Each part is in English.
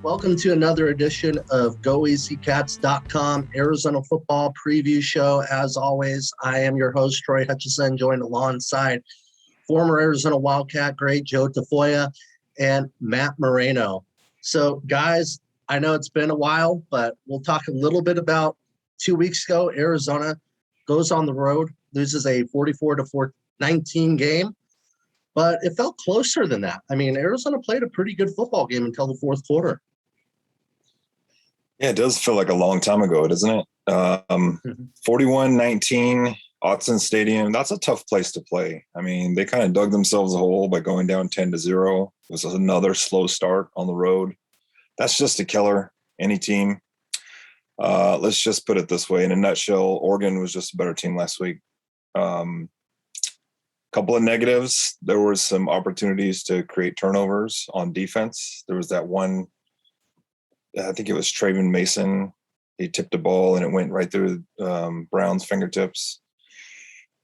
Welcome to another edition of GOAZCATS.com Arizona football preview show. As always, I am your host, Troy Hutchison, joined alongside former Arizona Wildcat great Joe Tafoya and Matt Moreno. So, guys, I know it's been a while, but we'll talk a little bit about 2 weeks ago. Arizona goes on the road, loses a 44-19 game, but it felt closer than that. I mean, Arizona played a pretty good football game until the fourth quarter. Yeah, it does feel like a long time ago, doesn't it? 41-19, Autzen Stadium. That's a tough place to play. I mean, they kind of dug themselves a hole by going down 10-0. It was another slow start on the road. That's just a killer, any team. Let's just put it this way. In a nutshell, Oregon was just a better team last week. Couple of negatives. There were some opportunities to create turnovers on defense. There was that one, I think it was Traven Mason. He tipped a ball and it went right through Brown's fingertips.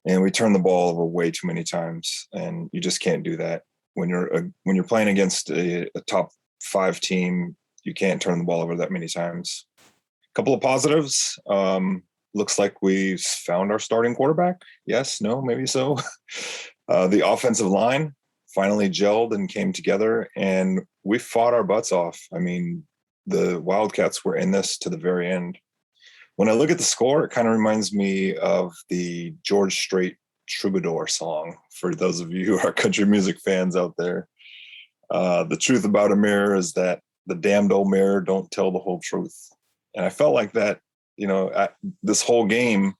And we turned the ball over way too many times. And you just can't do that. When you're playing against a top 5 team, you can't turn the ball over that many times. A couple of positives. Looks like we've found our starting quarterback. Yes, no, maybe so. The offensive line finally gelled and came together, and we fought our butts off. I mean, the Wildcats were in this to the very end. When I look at the score, it kind of reminds me of the George Strait Troubadour song, for those of you who are country music fans out there. The truth about a mirror is that the damned old mirror don't tell the whole truth. And I felt like that, this whole game,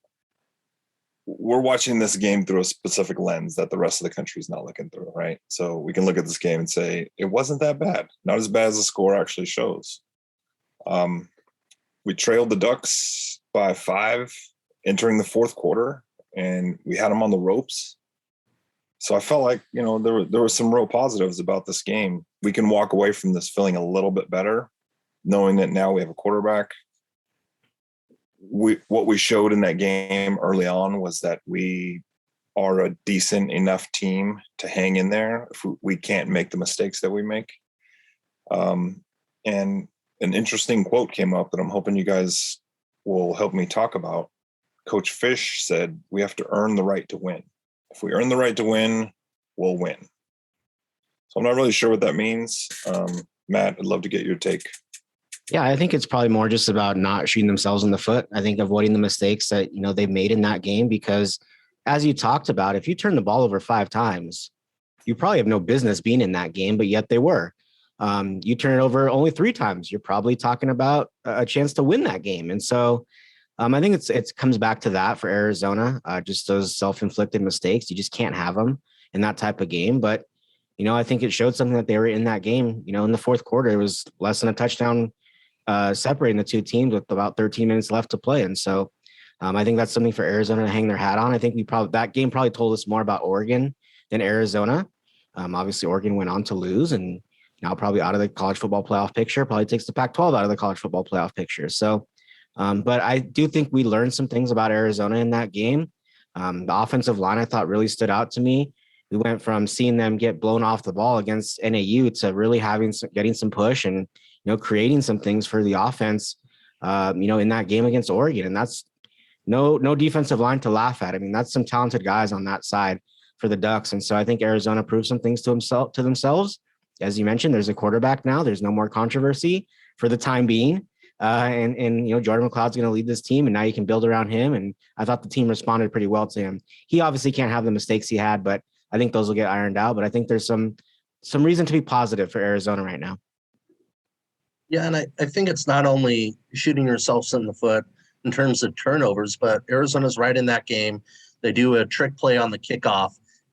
we're watching this game through a specific lens that the rest of the country is not looking through, right? So we can look at this game and say, it wasn't that bad. Not as bad as the score actually shows. We trailed the Ducks by 5 entering the fourth quarter, and we had them on the ropes. So I felt like, there were some real positives about this game. We can walk away from this feeling a little bit better, knowing that now we have a quarterback. What we showed in that game early on was that we are a decent enough team to hang in there if we can't make the mistakes that we make. And an interesting quote came up that I'm hoping you guys will help me talk about. Coach Fish said, we have to earn the right to win. If we earn the right to win, we'll win. So I'm not really sure what that means. Matt, I'd love to get your take. Yeah, I think it's probably more just about not shooting themselves in the foot. I think avoiding the mistakes that, they've made in that game, because as you talked about, if you turn the ball over 5 times, you probably have no business being in that game, but yet they were. You turn it over only 3 times, you're probably talking about a chance to win that game. And so I think it comes back to that for Arizona, just those self-inflicted mistakes. You just can't have them in that type of game. But, I think it showed something that they were in that game. In the fourth quarter, it was less than a touchdown separating the two teams with about 13 minutes left to play. And so I think that's something for Arizona to hang their hat on. I think that game probably told us more about Oregon than Arizona. Obviously, Oregon went on to lose and now probably out of the college football playoff picture, probably takes the Pac-12 out of the college football playoff picture. So, but I do think we learned some things about Arizona in that game. The offensive line, I thought, really stood out to me. We went from seeing them get blown off the ball against NAU to really getting some push and, creating some things for the offense, in that game against Oregon. And that's no defensive line to laugh at. I mean, that's some talented guys on that side for the Ducks. And so I think Arizona proved some things to themselves. As you mentioned, there's a quarterback now. There's no more controversy for the time being. And Jordan McCloud's going to lead this team, and now you can build around him. And I thought the team responded pretty well to him. He obviously can't have the mistakes he had, but I think those will get ironed out. But I think there's some reason to be positive for Arizona right now. Yeah, and I think it's not only shooting yourselves in the foot in terms of turnovers, but Arizona's right in that game. They do a trick play on the kickoff,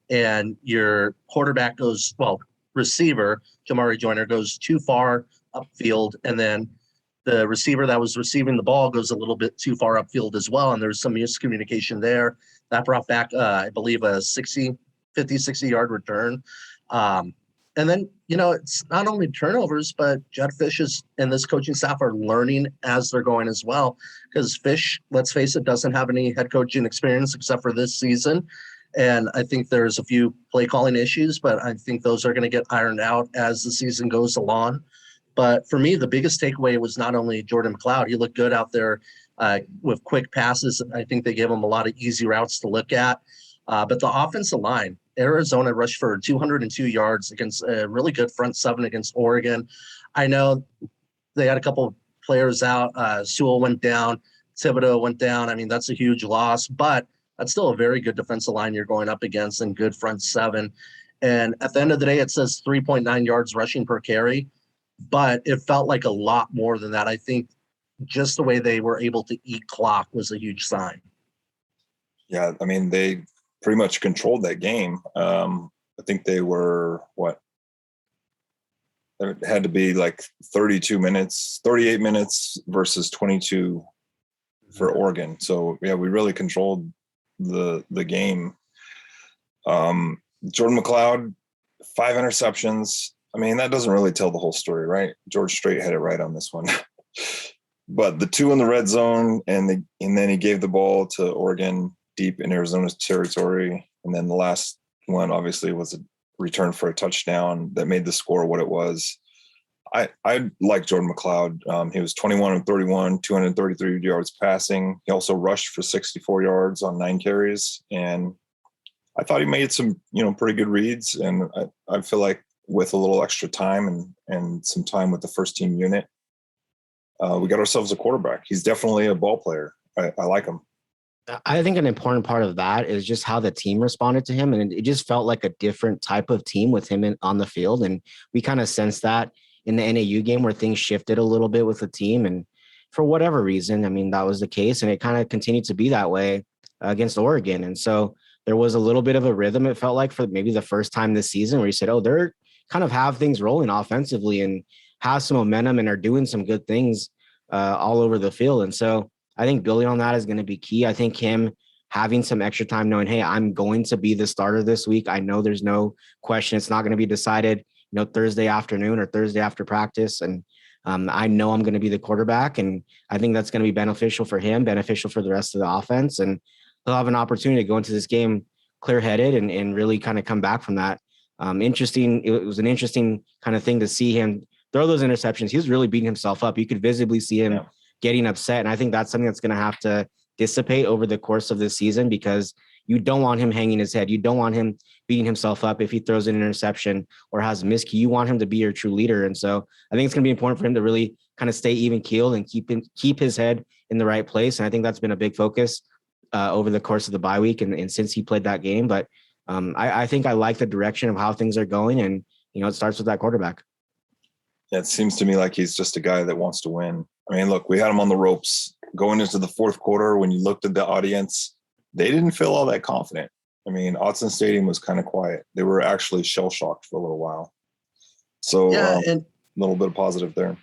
and your quarterback receiver, Jamari Joyner, goes too far upfield, and then the receiver that was receiving the ball goes a little bit too far upfield as well, and there's some miscommunication there. That brought back, I believe, a 50-60-yard return. And then, it's not only turnovers, but Judd Fish and this coaching staff are learning as they're going as well. Because Fish, let's face it, doesn't have any head coaching experience except for this season. And I think there's a few play calling issues, but I think those are going to get ironed out as the season goes along. But for me, the biggest takeaway was not only Jordan McCloud. He looked good out there with quick passes. I think they gave him a lot of easy routes to look at. But the offensive line, Arizona rushed for 202 yards against a really good front seven against Oregon. I know they had a couple of players out. Sewell went down. Thibodeau went down. I mean, that's a huge loss, but that's still a very good defensive line you're going up against and good front seven. And at the end of the day, it says 3.9 yards rushing per carry, but it felt like a lot more than that. I think just the way they were able to eat clock was a huge sign. Yeah, I mean, they pretty much controlled that game. I think they were, it had to be like 38 minutes versus 22 for Oregon. So yeah, we really controlled the game. Jordan McCloud, 5 interceptions. I mean, that doesn't really tell the whole story, right? George Strait had it right on this one. But the 2 in the red zone, and then he gave the ball to Oregon deep in Arizona's territory. And then the last one obviously was a return for a touchdown that made the score what it was. I like Jordan McCloud. He was 21 of 31, 233 yards passing. He also rushed for 64 yards on 9 carries. And I thought he made some, pretty good reads. And I feel like with a little extra time and some time with the first team unit, we got ourselves a quarterback. He's definitely a ball player. I like him. I think an important part of that is just how the team responded to him. And it just felt like a different type of team with him on the field. And we kind of sensed that in the NAU game where things shifted a little bit with the team. And for whatever reason, I mean, that was the case. And it kind of continued to be that way against Oregon. And so there was a little bit of a rhythm, it felt like, for maybe the first time this season where you said, oh, they're kind of have things rolling offensively and have some momentum and are doing some good things all over the field. And so I think building on that is going to be key. I think him having some extra time knowing, hey, I'm going to be the starter this week. I know there's no question. It's not going to be decided, Thursday afternoon or Thursday after practice. And I know I'm going to be the quarterback. And I think that's going to be beneficial for him, beneficial for the rest of the offense. And he'll have an opportunity to go into this game clear-headed and really kind of come back from that. Interesting. It was an interesting kind of thing to see him throw those interceptions. He was really beating himself up. You could visibly see him getting upset. And I think that's something that's going to have to dissipate over the course of this season, because you don't want him hanging his head. You don't want him beating himself up if he throws an interception or has a miscue. You want him to be your true leader. And so I think it's going to be important for him to really kind of stay even keeled and keep his head in the right place. And I think that's been a big focus over the course of the bye week and since he played that game. But I think I like the direction of how things are going. And, it starts with that quarterback. Yeah, it seems to me like he's just a guy that wants to win. I mean, look, we had him on the ropes going into the fourth quarter. When you looked at the audience, they didn't feel all that confident. I mean, Autzen Stadium was kind of quiet. They were actually shell-shocked for a little while. So and a little bit of positive there.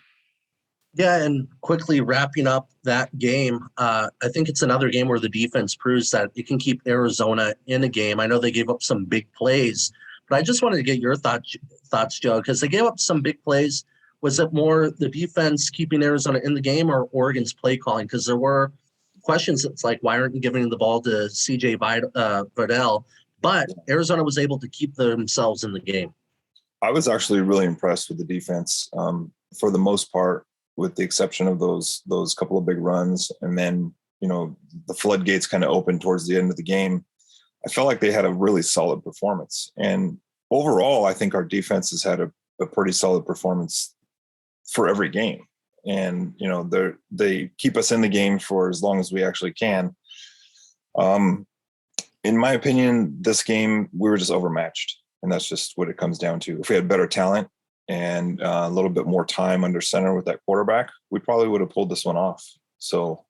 Yeah, and quickly wrapping up that game, I think it's another game where the defense proves that it can keep Arizona in a game. I know they gave up some big plays, but I just wanted to get your thoughts, Joe, because they gave up some big plays. Was it more the defense keeping Arizona in the game or Oregon's play calling? Because there were questions. It's like, why aren't you giving the ball to C.J. Vidal? But Arizona was able to keep themselves in the game. I was actually really impressed with the defense for the most part, with the exception of those couple of big runs. And then, the floodgates kind of opened towards the end of the game. I felt like they had a really solid performance. And overall, I think our defense has had a pretty solid performance for every game. And, they keep us in the game for as long as we actually can. In my opinion, this game, we were just overmatched. And that's just what it comes down to. If we had better talent and a little bit more time under center with that quarterback, we probably would have pulled this one off. So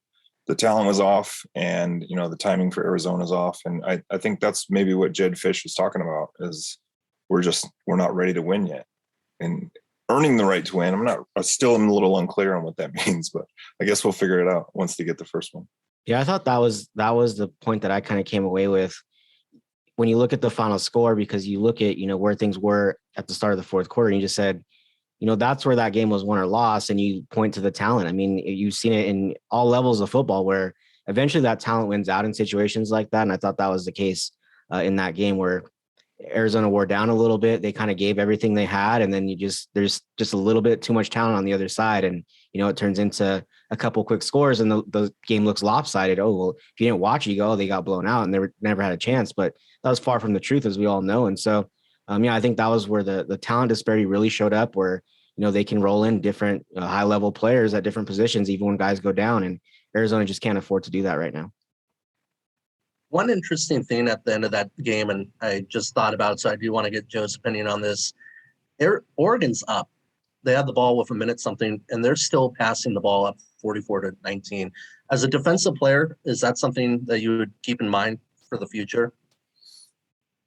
the talent was off, and, the timing for Arizona's off. And I think that's maybe what Jed Fish was talking about, is we're not ready to win yet. And earning the right to win, I still am a little unclear on what that means, but I guess we'll figure it out once they get the first one. Yeah, I thought that was the point that I kind of came away with when you look at the final score, because you look at, where things were at the start of the fourth quarter, and you just said, that's where that game was won or lost. And you point to the talent. I mean, you've seen it in all levels of football where eventually that talent wins out in situations like that. And I thought that was the case in that game, where Arizona wore down a little bit. They kind of gave everything they had. And then there's just a little bit too much talent on the other side. And, it turns into a couple quick scores and the game looks lopsided. Oh, well, if you didn't watch it, you go, oh, they got blown out and never had a chance. But that was far from the truth, as we all know. And so, I think that was where the talent disparity really showed up, where, they can roll in different high level players at different positions, even when guys go down. And Arizona just can't afford to do that right now. One interesting thing at the end of that game, and I just thought about it, so I do want to get Joe's opinion on this. Oregon's up. They had the ball with a minute something, and they're still passing the ball up 44-19. As a defensive player, is that something that you would keep in mind for the future?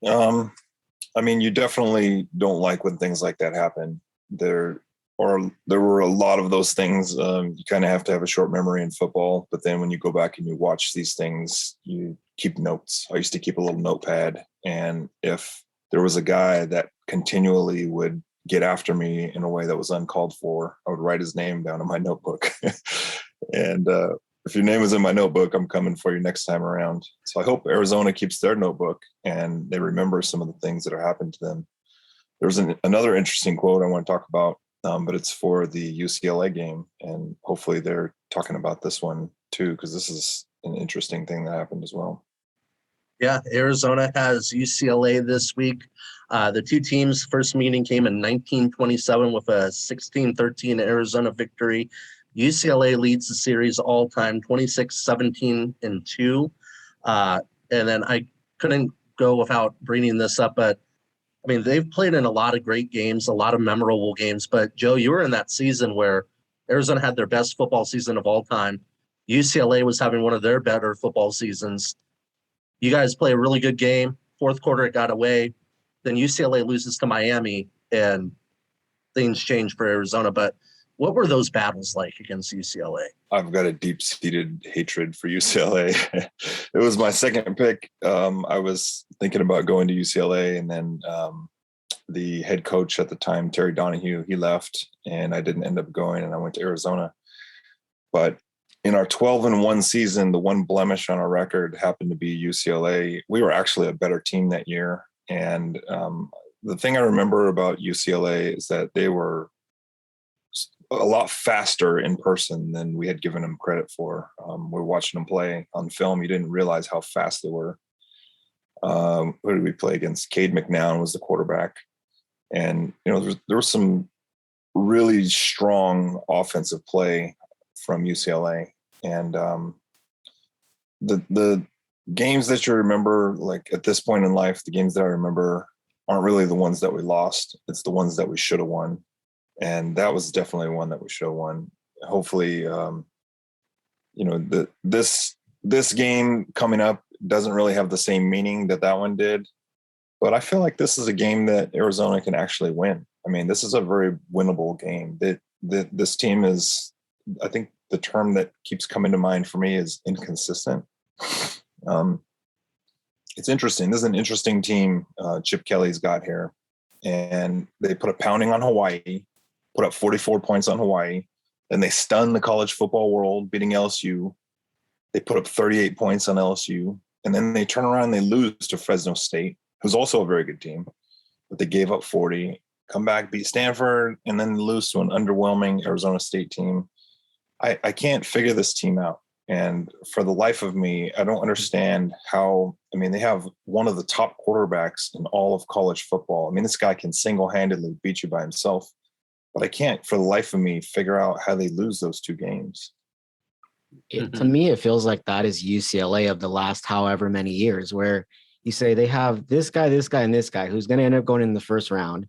You definitely don't like when things like that happen. There were a lot of those things. You kind of have to have a short memory in football, but then when you go back and you watch these things, you keep notes. I used to keep a little notepad, and if there was a guy that continually would get after me in a way that was uncalled for, I would write his name down in my notebook. And if your name is in my notebook, I'm coming for you next time around. So I hope Arizona keeps their notebook and they remember some of the things that have happened to them. There's another interesting quote I want to talk about, but it's for the UCLA game. And hopefully they're talking about this one too, because this is an interesting thing that happened as well. Yeah, Arizona has UCLA this week. The two teams' first meeting came in 1927 with a 16-13 Arizona victory. UCLA leads the series all-time 26-17-2. And then I couldn't go without bringing this up, but they've played in a lot of great games, a lot of memorable games. But Joe, you were in that season where Arizona had their best football season of all time. UCLA was having one of their better football seasons. You guys play a really good game. Fourth quarter, it got away. Then UCLA loses to Miami, and things change for Arizona. But what were those battles like against UCLA? I've got a deep-seated hatred for UCLA. It was my second pick. I was thinking about going to UCLA, and then the head coach at the time, Terry Donahue, he left, and I didn't end up going, and I went to Arizona. But in our 12-1 season, the one blemish on our record happened to be UCLA. We were actually a better team that year. And the thing I remember about UCLA is that they were a lot faster in person than we had given them credit for. We were watching them play on film. You didn't realize how fast they were. Who did we play against? Cade McNown was the quarterback. And, there was some really strong offensive play from UCLA. And the games that you remember, like at this point in life, the games that I remember aren't really the ones that we lost. It's the ones that we should have won. And that was definitely one that we should have won. Hopefully, this game coming up doesn't really have the same meaning that one did. But I feel like this is a game that Arizona can actually win. This is a very winnable game. This team is, I think the term that keeps coming to mind for me is inconsistent. It's interesting. This is an interesting team Chip Kelly's got here. And they put a pounding on Hawaii, put up 44 points on Hawaii. Then they stunned the college football world, beating LSU. They put up 38 points on LSU. And then they turn around and they lose to Fresno State, who's also a very good team. But they gave up 40, come back, beat Stanford, and then lose to an underwhelming Arizona State team. I can't figure this team out. And for the life of me, I don't understand how, they have one of the top quarterbacks in all of college football. This guy can single-handedly beat you by himself. But I can't, for the life of me, figure out how they lose those two games. To me, it feels like that is UCLA of the last however many years, where you say they have this guy, and this guy who's going to end up going in the first round,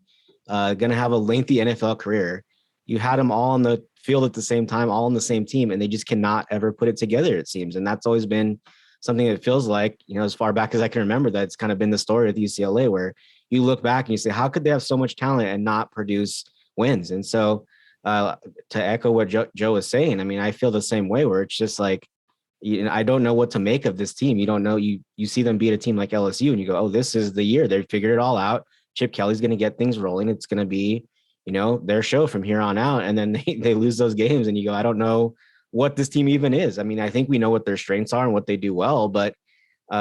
going to have a lengthy NFL career. You had them all on the field at the same time, all on the same team, and they just cannot ever put it together, it seems. And that's always been something that feels like, as far back as I can remember, that's kind of been the story of UCLA, where you look back and you say, how could they have so much talent and not produce wins? And so to echo what Joe was saying, I feel the same way, where it's just like, I don't know what to make of this team. You don't know, you see them beat a team like LSU and you go, oh, this is the year. They figured it all out. Chip Kelly's going to get things rolling. It's going to be, their show from here on out. And then they lose those games and you go, I don't know what this team even is. I think we know what their strengths are and what they do well, but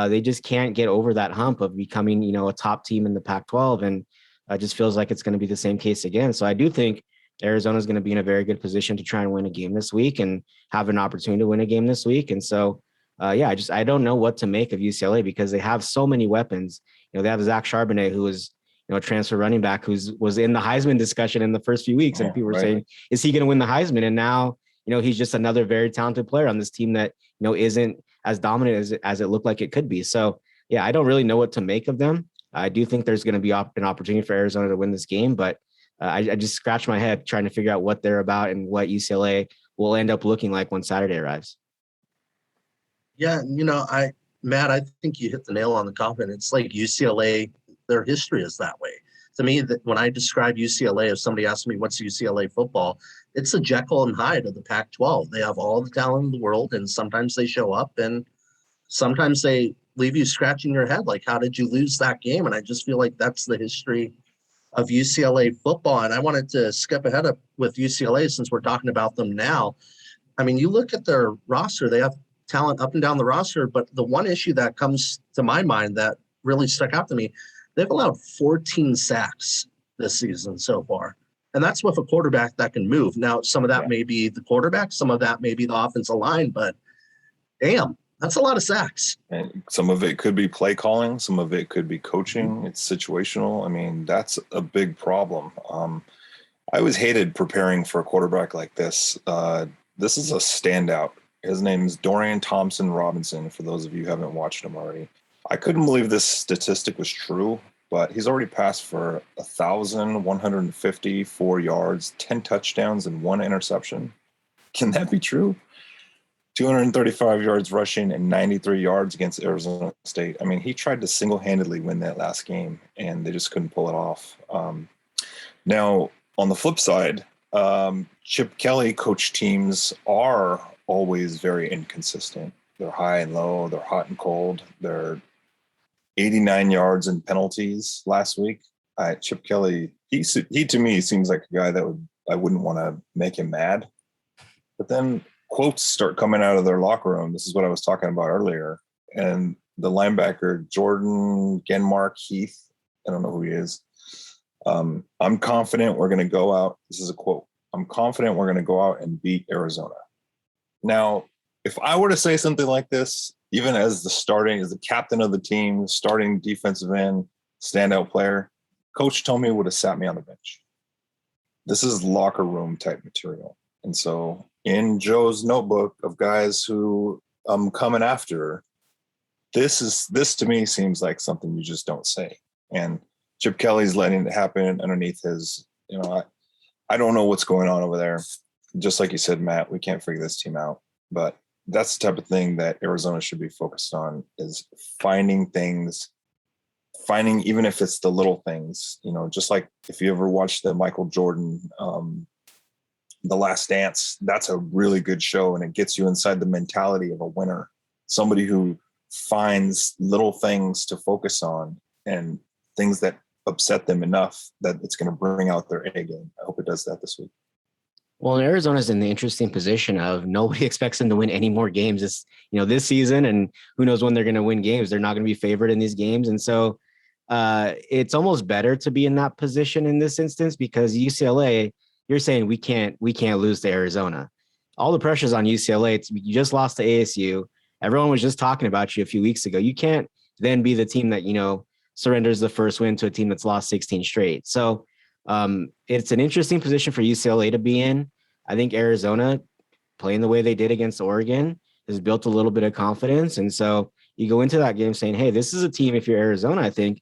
They just can't get over that hump of becoming, a top team in the Pac-12. And it just feels like it's going to be the same case again. So I do think Arizona is going to be in a very good position to try and win a game this week and have an opportunity to win a game this week. And so, I don't know what to make of UCLA because they have so many weapons. They have Zach Charbonnet, who is, a transfer running back was in the Heisman discussion in the first few weeks. And people were saying, is he going to win the Heisman? And now, he's just another very talented player on this team that, isn't as dominant as it looked like it could be. So, yeah, I don't really know what to make of them. I do think there's going to be an opportunity for Arizona to win this game, but I just scratch my head trying to figure out what they're about and what UCLA will end up looking like when Saturday arrives. Yeah, Matt, I think you hit the nail on the coffin. It's like UCLA, their history is that way. To me, that when I describe UCLA, if somebody asks me what's UCLA football, it's a Jekyll and Hyde of the Pac-12. They have all the talent in the world, and sometimes they show up, and sometimes they leave you scratching your head, like, how did you lose that game? And I just feel like that's the history of UCLA football. And I wanted to skip ahead with UCLA since we're talking about them now. I mean, you look at their roster, they have talent up and down the roster, but the one issue that comes to my mind that really stuck out to me, they've allowed 14 sacks this season so far. And that's with a quarterback that can move. Now, some of that may be the quarterback, some of that may be the offensive line, but damn, that's a lot of sacks. And some of it could be play calling. Some of it could be coaching. It's situational. I mean, that's a big problem. I always hated preparing for a quarterback like this. This is a standout. His name is Dorian Thompson-Robinson, for those of you who haven't watched him already. I couldn't believe this statistic was true, but he's already passed for 1,154 yards, 10 touchdowns, and 1 interception. Can that be true? 235 yards rushing and 93 yards against Arizona State. I mean, he tried to single-handedly win that last game, and they just couldn't pull it off. Now, on the flip side, Chip Kelly coach teams are always very inconsistent. They're high and low. They're hot and cold. They're 89 yards in penalties last week. Chip Kelly, he to me seems like a guy that I wouldn't want to make him mad. But then quotes start coming out of their locker room. This is what I was talking about earlier. And the linebacker, Jordan Genmark Heath, I don't know who he is. I'm confident we're going to go out. This is a quote. I'm confident we're going to go out and beat Arizona. Now, if I were to say something like this, even as the captain of the team, starting defensive end, standout player, Coach Tomey would have sat me on the bench. This is locker room type material. And so in Joe's notebook of guys who I'm coming after, this to me seems like something you just don't say. And Chip Kelly's letting it happen underneath his, I don't know what's going on over there. Just like you said, Matt, we can't figure this team out. But that's the type of thing that Arizona should be focused on, is finding even if it's the little things, just like if you ever watched the Michael Jordan, The Last Dance, that's a really good show. And it gets you inside the mentality of a winner, somebody who finds little things to focus on and things that upset them enough that it's going to bring out their A game. I hope it does that this week. Well, Arizona's in the interesting position of nobody expects them to win any more games this season, and who knows when they're going to win games. They're not going to be favored in these games. And so it's almost better to be in that position in this instance, because UCLA, you're saying we can't lose to Arizona. All the pressure's on UCLA. You just lost to ASU. Everyone was just talking about you a few weeks ago. You can't then be the team that, surrenders the first win to a team that's lost 16 straight. So it's an interesting position for UCLA to be in. I think Arizona, playing the way they did against Oregon, has built a little bit of confidence. And so you go into that game saying, hey, this is a team, if you're Arizona, I think,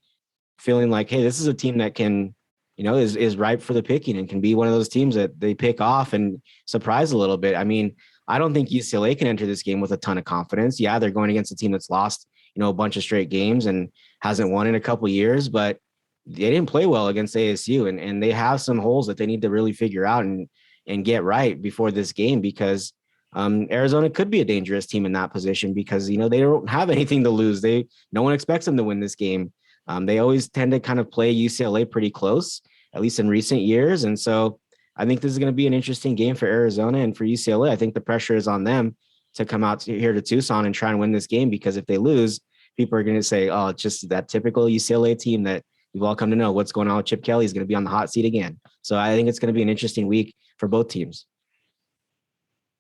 feeling like, hey, this is a team that can, is ripe for the picking and can be one of those teams that they pick off and surprise a little bit. I mean, I don't think UCLA can enter this game with a ton of confidence. Yeah, they're going against a team that's lost, a bunch of straight games and hasn't won in a couple of years, but they didn't play well against ASU, and they have some holes that they need to really figure out and get right before this game, because Arizona could be a dangerous team in that position, because, they don't have anything to lose. No one expects them to win this game. They always tend to kind of play UCLA pretty close, at least in recent years. And so I think this is going to be an interesting game for Arizona, and for UCLA. I think the pressure is on them to come out here to Tucson and try and win this game, because if they lose, people are going to say, oh, it's just that typical UCLA team that we've all come to know. What's going on with Chip Kelly is going to be on the hot seat again. So I think it's going to be an interesting week for both teams.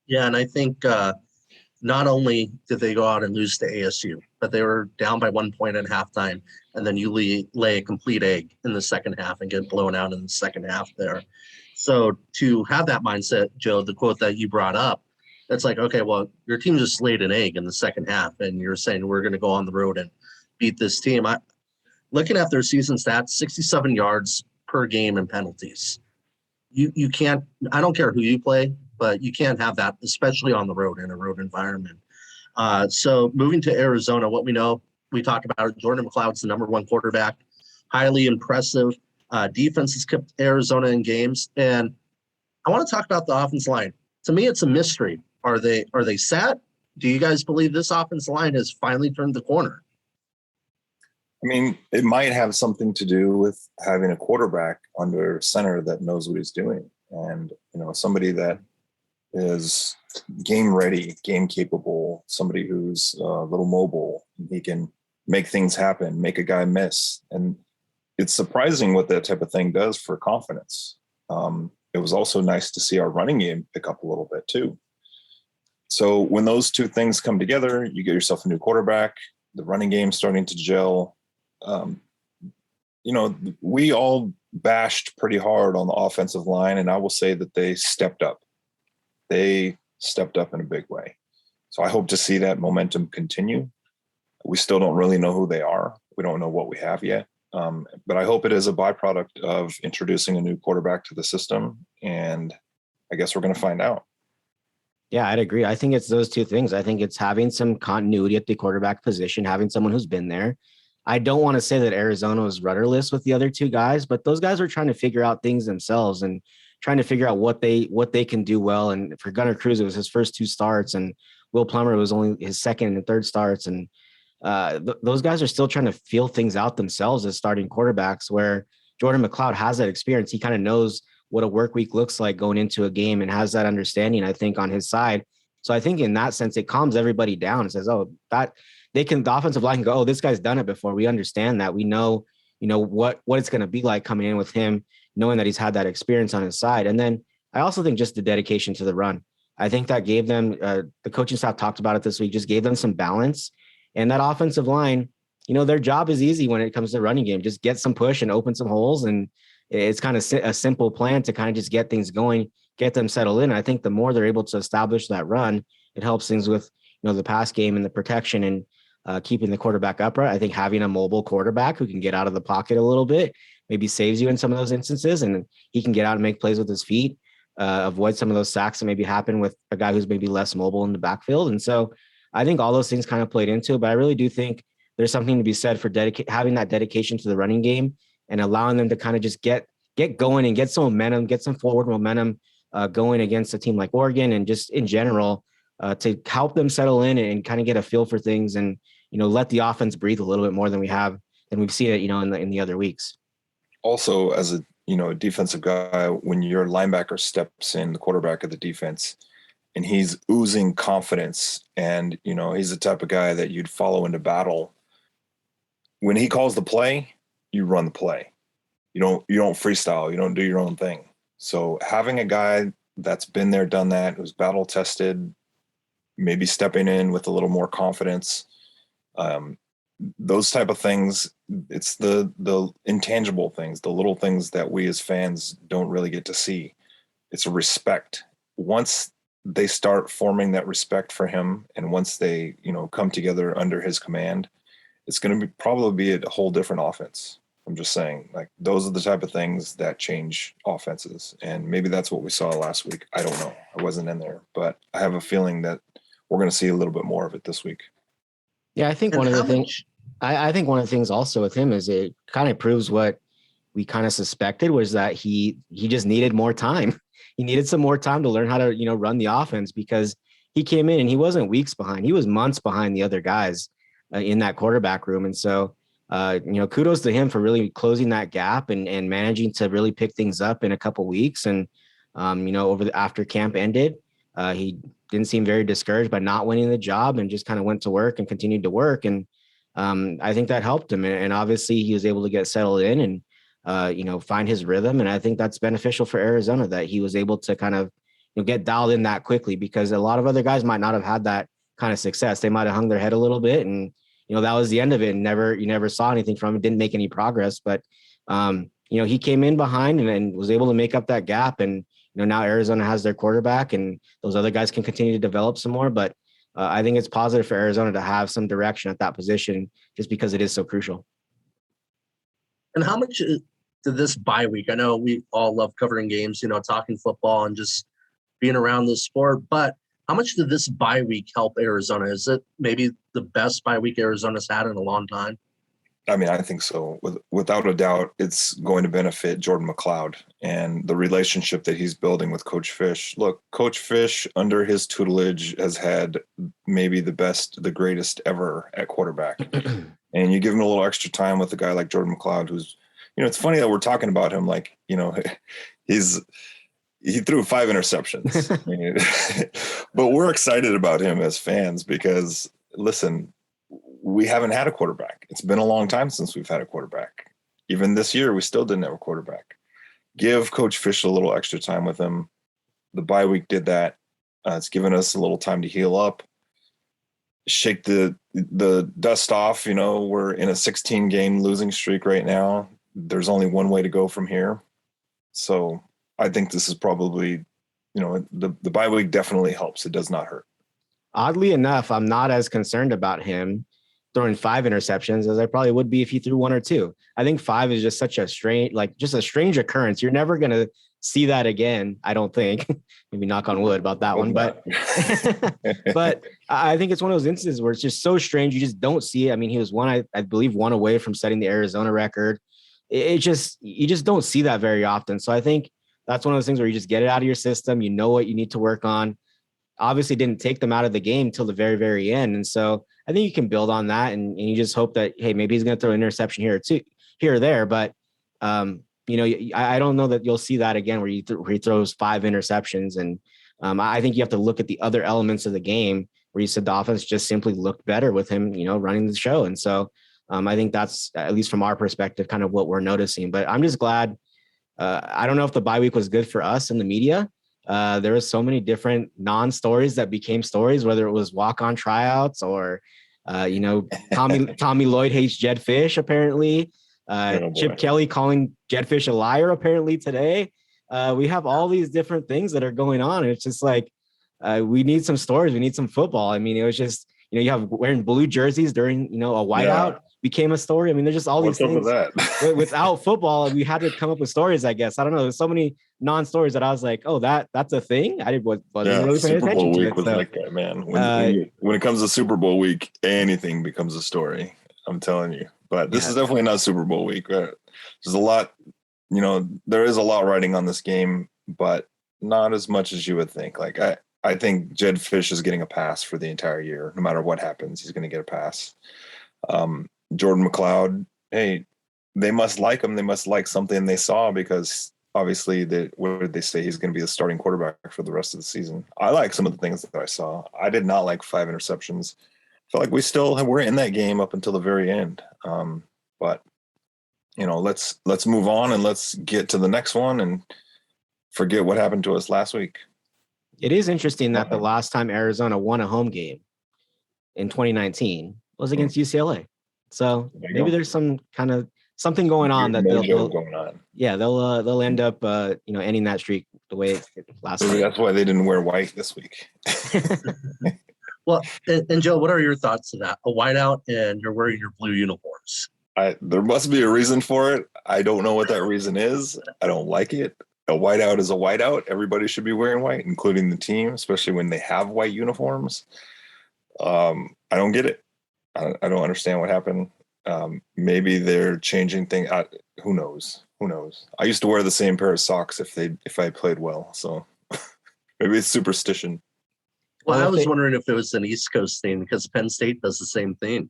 Yeah, and I think not only did they go out and lose to ASU, but they were down by 1 point at halftime, and then you lay a complete egg in the second half and get blown out in the second half there. So to have that mindset, Joe, the quote that you brought up, that's like, okay, well, your team just laid an egg in the second half, and you're saying we're going to go on the road and beat this team. Looking at their season stats, 67 yards per game and penalties. You can't, I don't care who you play, but you can't have that, especially on the road in a road environment. So moving to Arizona, what we know, we talked about it, Jordan McCloud's the number one quarterback, highly impressive. Defense has kept Arizona in games. And I want to talk about the offense line. To me, it's a mystery. Are they set? Do you guys believe this offense line has finally turned the corner? I mean, it might have something to do with having a quarterback under center that knows what he's doing. And, somebody that is game ready, game capable, somebody who's a little mobile. He can make things happen, make a guy miss. And it's surprising what that type of thing does for confidence. It was also nice to see our running game pick up a little bit too. So when those two things come together, you get yourself a new quarterback, the running game starting to gel. We all bashed pretty hard on the offensive line, and I will say that they stepped up. They stepped up in a big way. So I hope to see that momentum continue. We still don't really know who they are. We don't know what we have yet. But I hope it is a byproduct of introducing a new quarterback to the system. And I guess we're going to find out. Yeah, I'd agree. I think it's those two things. I think it's having some continuity at the quarterback position, having someone who's been there. I don't want to say that Arizona was rudderless with the other two guys, but those guys are trying to figure out things themselves and trying to figure out what they can do well. And for Gunnar Cruz, it was his first two starts, and Will Plummer was only his second and third starts. And those guys are still trying to feel things out themselves as starting quarterbacks, where Jordan McCloud has that experience. He kind of knows what a work week looks like going into a game and has that understanding, I think, on his side. So I think in that sense, it calms everybody down and says, oh, that the offensive line can go, oh, this guy's done it before. We understand that. We know, what it's going to be like coming in with him, knowing that he's had that experience on his side. And then I also think just the dedication to the run. I think that gave them, the coaching staff talked about it this week, just gave them some balance. And that offensive line, their job is easy when it comes to the running game. Just get some push and open some holes. And it's kind of a simple plan to kind of just get things going, get them settled in. I think the more they're able to establish that run, it helps things with, the pass game and the protection and keeping the quarterback upright. I think having a mobile quarterback who can get out of the pocket a little bit maybe saves you in some of those instances, and he can get out and make plays with his feet, avoid some of those sacks that maybe happen with a guy who's maybe less mobile in the backfield. And so I think all those things kind of played into it, but I really do think there's something to be said for having that dedication to the running game and allowing them to kind of just get going and get some momentum, get some forward momentum going against a team like Oregon, and just in general to help them settle in and kind of get a feel for things and, let the offense breathe a little bit more than we've seen it, in the other weeks. Also, as a defensive guy, when your linebacker steps in, the quarterback of the defense, and he's oozing confidence, and he's the type of guy that you'd follow into battle. When he calls the play, you run the play. You don't freestyle. You don't do your own thing. So having a guy that's been there, done that, who's battle tested, maybe stepping in with a little more confidence, those type of things. It's the intangible things, the little things that we as fans don't really get to see. It's a respect. Once they start forming that respect for him, and once they come together under his command, it's going to probably be a whole different offense. I'm just saying, like, those are the type of things that change offenses. And maybe that's what we saw last week. I don't know. I wasn't in there, but I have a feeling that we're going to see a little bit more of it this week. Yeah, I think one of the things I think one of the things also with him is it kind of proves what we kind of suspected, was that he just needed more time. He needed some more time to learn how to, run the offense, because he came in and he wasn't weeks behind. He was months behind the other guys in that quarterback room. And so, kudos to him for really closing that gap and managing to really pick things up in a couple weeks. And, after camp ended, he didn't seem very discouraged by not winning the job and just kind of went to work and continued to work. And I think that helped him. And obviously he was able to get settled in and, find his rhythm. And I think that's beneficial for Arizona that he was able to kind of, get dialed in that quickly, because a lot of other guys might not have had that kind of success. They might have hung their head a little bit and, that was the end of it. And you never saw anything from him, didn't make any progress. But, he came in behind and was able to make up that gap. And, now Arizona has their quarterback and those other guys can continue to develop some more. But I think it's positive for Arizona to have some direction at that position just because it is so crucial. And how much did this bye week? I know we all love covering games, talking football and just being around this sport, but how much did this bye week help Arizona? Is it maybe the best bye week Arizona's had in a long time? I mean, I think so. Without a doubt, it's going to benefit Jordan McCloud and the relationship that he's building with Coach Fish. Look, Coach Fish, under his tutelage, has had maybe the greatest ever at quarterback. And you give him a little extra time with a guy like Jordan McCloud, who's, it's funny that we're talking about him like, he threw 5 interceptions. But we're excited about him as fans because, listen, we haven't had a quarterback. It's been a long time since we've had a quarterback. Even this year, we still didn't have a quarterback. Give Coach Fish a little extra time with him. The bye week did that. It's given us a little time to heal up, shake the dust off. We're in a 16-game losing streak right now. There's only one way to go from here. So I think this is probably, the bye week definitely helps. It does not hurt. Oddly enough, I'm not as concerned about him throwing 5 interceptions as I probably would be if he threw 1 or 2. I think 5 is just such a strange occurrence. You're never going to see that again, I don't think. Maybe knock on wood about that one. But but I think it's one of those instances where it's just so strange. You just don't see it. I mean, he was I believe one away from setting the Arizona record. You just don't see that very often. So I think that's one of those things where you just get it out of your system. You know what you need to work on. Obviously didn't take them out of the game till the very, very end. And so I think you can build on that and you just hope that, hey, maybe he's going to throw an interception here or there. But, I don't know that you'll see that again where he throws 5 interceptions. And I think you have to look at the other elements of the game where you said the offense just simply looked better with him, running the show. And so I think that's, at least from our perspective, kind of what we're noticing. But I'm just glad. I don't know if the bye week was good for us in the media. There was so many different non-stories that became stories, whether it was walk-on tryouts or, Tommy Lloyd hates Jed Fish, apparently. Chip Kelly calling Jed Fish a liar, apparently, today. We have all these different things that are going on. And it's just like, we need some stories. We need some football. I mean, it was just, you have wearing blue jerseys during, a whiteout became a story. I mean, there's just all these things. Without football, we had to come up with stories, I guess. I don't know. There's so many non-stories that I was like, oh, that's a thing. I wasn't really paying Super Bowl attention to week it. was like that, man. When it comes to Super Bowl week, anything becomes a story. I'm telling you. But this is definitely not Super Bowl week. There's a lot, there is a lot riding on this game, but not as much as you would think. Like I think Jed Fish is getting a pass for the entire year. No matter what happens, he's going to get a pass. Jordan McCloud, hey, they must like him. They must like something they saw because obviously what did they say? He's going to be the starting quarterback for the rest of the season. I like some of the things that I saw. I did not like 5 interceptions. I feel like we're in that game up until the very end. But let's move on and let's get to the next one and forget what happened to us last week. It is interesting that the last time Arizona won a home game in 2019 was against UCLA. So maybe there's some kind of something going on that they'll end up ending that streak the way it last week. That's why they didn't wear white this week. Well, and Joe, what are your thoughts of that? A whiteout and you're wearing your blue uniforms. There must be a reason for it. I don't know what that reason is. I don't like it. A whiteout is a whiteout. Everybody should be wearing white, including the team, especially when they have white uniforms. I don't get it. I don't understand what happened. Maybe they're changing things. Who knows? I used to wear the same pair of socks if I played well. So maybe it's superstition. Well, I was wondering if it was an East Coast thing because Penn State does the same thing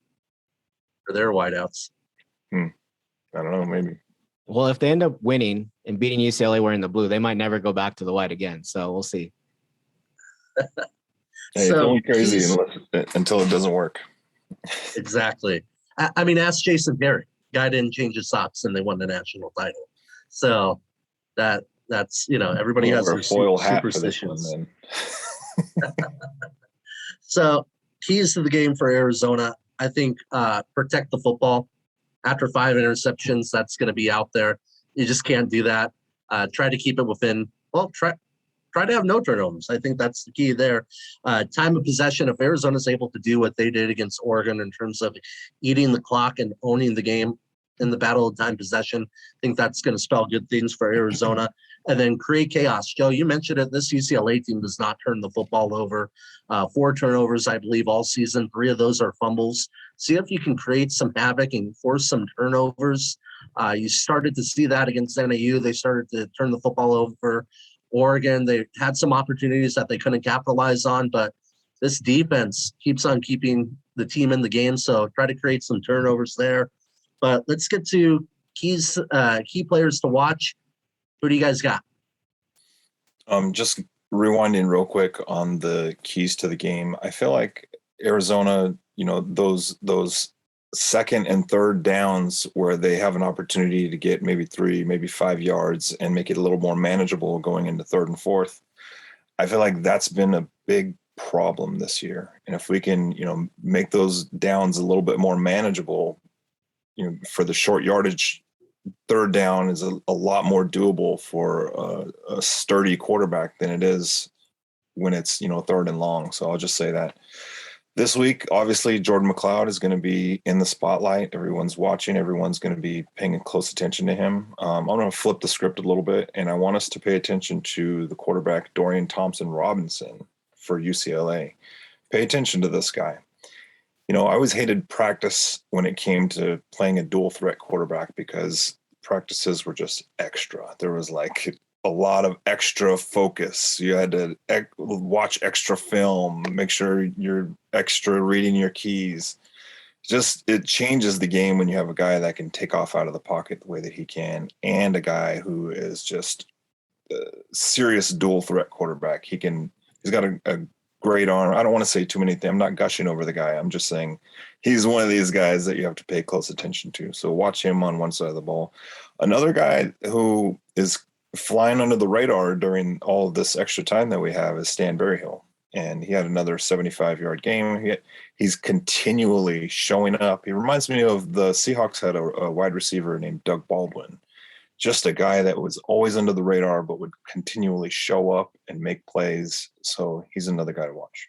for their whiteouts. I don't know, maybe. Well, if they end up winning and beating UCLA wearing the blue, they might never go back to the white again. So we'll see. It's only crazy until it doesn't work. Exactly. I mean, ask Jason Terry. Guy didn't change his socks and they won the national title. So that's everybody has Wear their a foil hat for this one, superstitions. then. So keys to the game for Arizona, I think protect the football. After 5 interceptions, that's going to be out there. You just can't do that. Try to keep it within. Well, try to have no turnovers. I think that's the key there. Time of possession. If Arizona's able to do what they did against Oregon in terms of eating the clock and owning the game in the battle of time possession, I think that's going to spell good things for Arizona. And then create chaos. Joe, you mentioned it. This UCLA team does not turn the football over. 4 turnovers, I believe, all season. 3 of those are fumbles. See if you can create some havoc and force some turnovers. You started to see that against NAU. They started to turn the football over. Oregon, they had some opportunities that they couldn't capitalize on, but this defense keeps on keeping the team in the game. So try to create some turnovers there. But let's get to key players to watch. Who do you guys got? Just rewinding real quick on the keys to the game. I feel like Arizona, those second and third downs where they have an opportunity to get maybe 3, maybe 5 yards and make it a little more manageable going into third and fourth. I feel like that's been a big problem this year. And if we can, make those downs a little bit more manageable, for the short yardage, third down is a lot more doable for a sturdy quarterback than it is when it's, third and long. So I'll just say that. This week, obviously, Jordan McCloud is going to be in the spotlight. Everyone's watching. Everyone's going to be paying close attention to him. I'm going to flip the script a little bit, and I want us to pay attention to the quarterback, Dorian Thompson-Robinson, for UCLA. Pay attention to this guy. I always hated practice when it came to playing a dual threat quarterback because practices were just extra. There was like a lot of extra focus. You had to watch extra film, make sure you're extra reading your keys. Just it changes the game when you have a guy that can take off out of the pocket the way that he can, and a guy who is just a serious dual threat quarterback. He's got a great arm. I don't want to say too many things. I'm not gushing over the guy. I'm just saying he's one of these guys that you have to pay close attention to. So watch him on one side of the ball. Another guy who is flying under the radar during all of this extra time that we have is Stan Berryhill. And he had another 75-yard game. He's continually showing up. He reminds me of the Seahawks had a wide receiver named Doug Baldwin. Just a guy that was always under the radar, but would continually show up and make plays. So he's another guy to watch.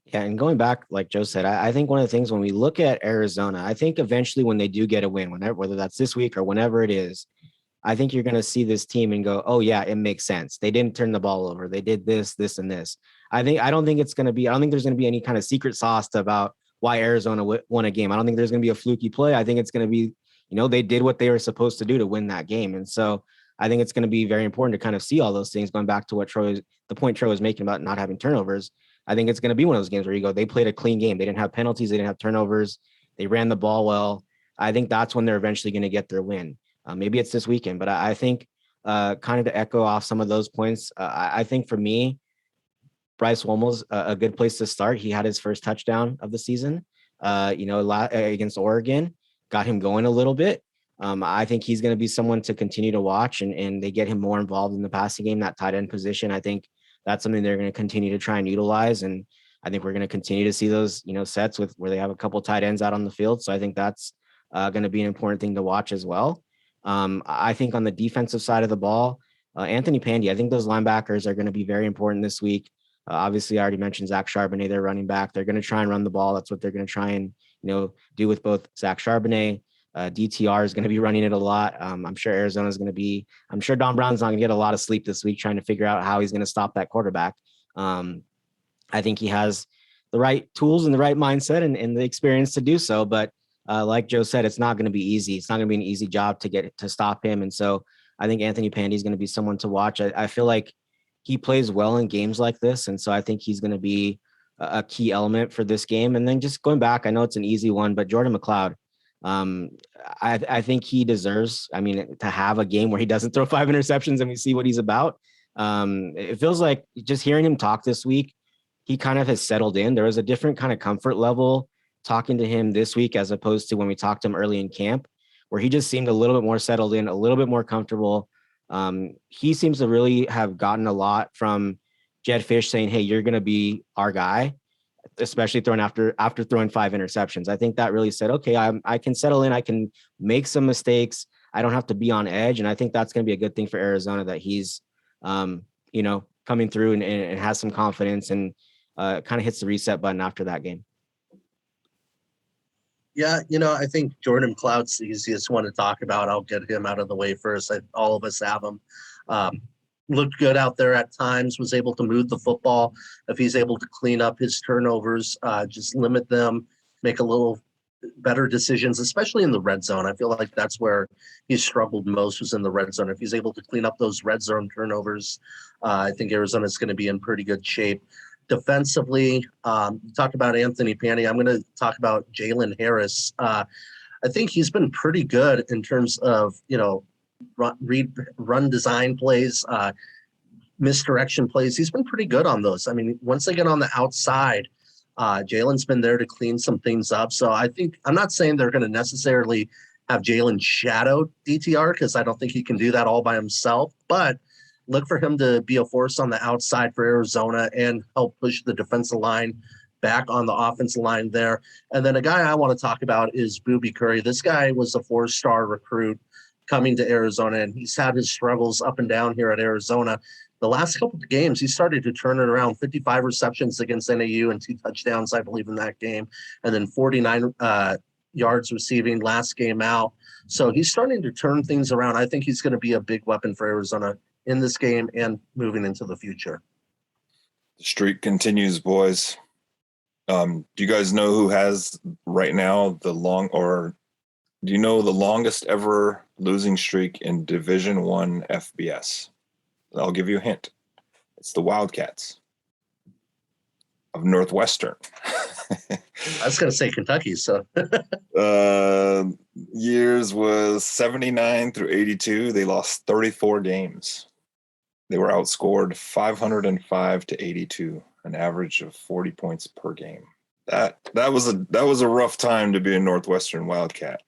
Yeah, and going back, like Joe said, I think one of the things when we look at Arizona, I think eventually when they do get a win, whether that's this week or whenever it is, I think you're going to see this team and go, oh yeah, it makes sense. They didn't turn the ball over. They did this, this, and this. I don't think there's going to be any kind of secret sauce about why Arizona won a game. I don't think there's going to be a fluky play. I think it's going to be, they did what they were supposed to do to win that game. And so I think it's going to be very important to kind of see all those things going back to the point Troy was making about not having turnovers. I think it's going to be one of those games where you go, they played a clean game. They didn't have penalties. They didn't have turnovers. They ran the ball well. I think that's when they're eventually going to get their win. Maybe it's this weekend, but I think kind of to echo off some of those points, I think for me, Bryce Wolmel's a good place to start. He had his first touchdown of the season, against Oregon, got him going a little bit. I think he's going to be someone to continue to watch, and they get him more involved in the passing game, that tight end position. I think that's something they're going to continue to try and utilize. And I think we're going to continue to see those, sets where they have a couple tight ends out on the field. So I think that's going to be an important thing to watch as well. I think on the defensive side of the ball, Anthony Pandy, I think those linebackers are going to be very important this week. Obviously, I already mentioned Zach Charbonnet, their running back. They're going to try and run the ball. That's what they're going to try and, do with both Zach Charbonnet. DTR is going to be running it a lot. I'm sure Don Brown's not going to get a lot of sleep this week trying to figure out how he's going to stop that quarterback. I think he has the right tools and the right mindset and the experience to do so. But like Joe said, it's not going to be easy. It's not going to be an easy job to stop him. And so I think Anthony Pandy is going to be someone to watch. I feel like he plays well in games like this. And so I think he's going to be a key element for this game. And then just going back, I know it's an easy one, but Jordan McCloud, I think he deserves, to have a game where he doesn't throw 5 interceptions and we see what he's about. It feels like just hearing him talk this week, he kind of has settled in. There was a different kind of comfort level talking to him this week as opposed to when we talked to him early in camp, where he just seemed a little bit more settled in, a little bit more comfortable. He seems to really have gotten a lot from Jed Fish saying, hey, you're going to be our guy, especially throwing after throwing 5 interceptions. I think that really said, okay, I can settle in. I can make some mistakes. I don't have to be on edge. And I think that's going to be a good thing for Arizona, that he's, coming through and has some confidence and kind of hits the reset button after that game. Yeah, I think Jordan McCloud's the easiest one to talk about. I'll get him out of the way first. All of us have him. Looked good out there at times, was able to move the football. If he's able to clean up his turnovers, just limit them, make a little better decisions, especially in the red zone. I feel like that's where he struggled most, was in the red zone. If he's able to clean up those red zone turnovers, I think Arizona's going to be in pretty good shape. Defensively, talk about Anthony Panny. I'm going to talk about Jalen Harris. I think he's been pretty good in terms of, run design plays, misdirection plays. He's been pretty good on those. I mean, once they get on the outside, Jalen's been there to clean some things up. So I think, I'm not saying they're going to necessarily have Jalen shadow DTR, because I don't think he can do that all by himself, but look for him to be a force on the outside for Arizona and help push the defensive line back on the offensive line there. And then a guy I want to talk about is Booby Curry. This guy was a 4-star recruit coming to Arizona, and he's had his struggles up and down here at Arizona. The last couple of games, he started to turn it around. 55 receptions against NAU and 2 touchdowns, I believe, in that game. And then 49 yards receiving last game out. So he's starting to turn things around. I think he's going to be a big weapon for Arizona in this game and moving into the future. The streak continues, boys. Do you guys know who has right now do you know the longest ever losing streak in Division I FBS? I'll give you a hint. It's the Wildcats of Northwestern. I was going to say Kentucky. So years was 79 through 82. They lost 34 games. They were outscored 505 to 82, an average of 40 points per game. That was a rough time to be a Northwestern Wildcat.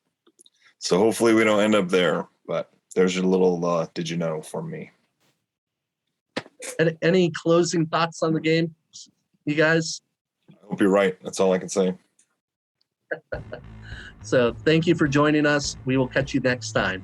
So hopefully we don't end up there. But there's your little did you know from me. Any closing thoughts on the game, you guys? I hope you're right. That's all I can say. So thank you for joining us. We will catch you next time.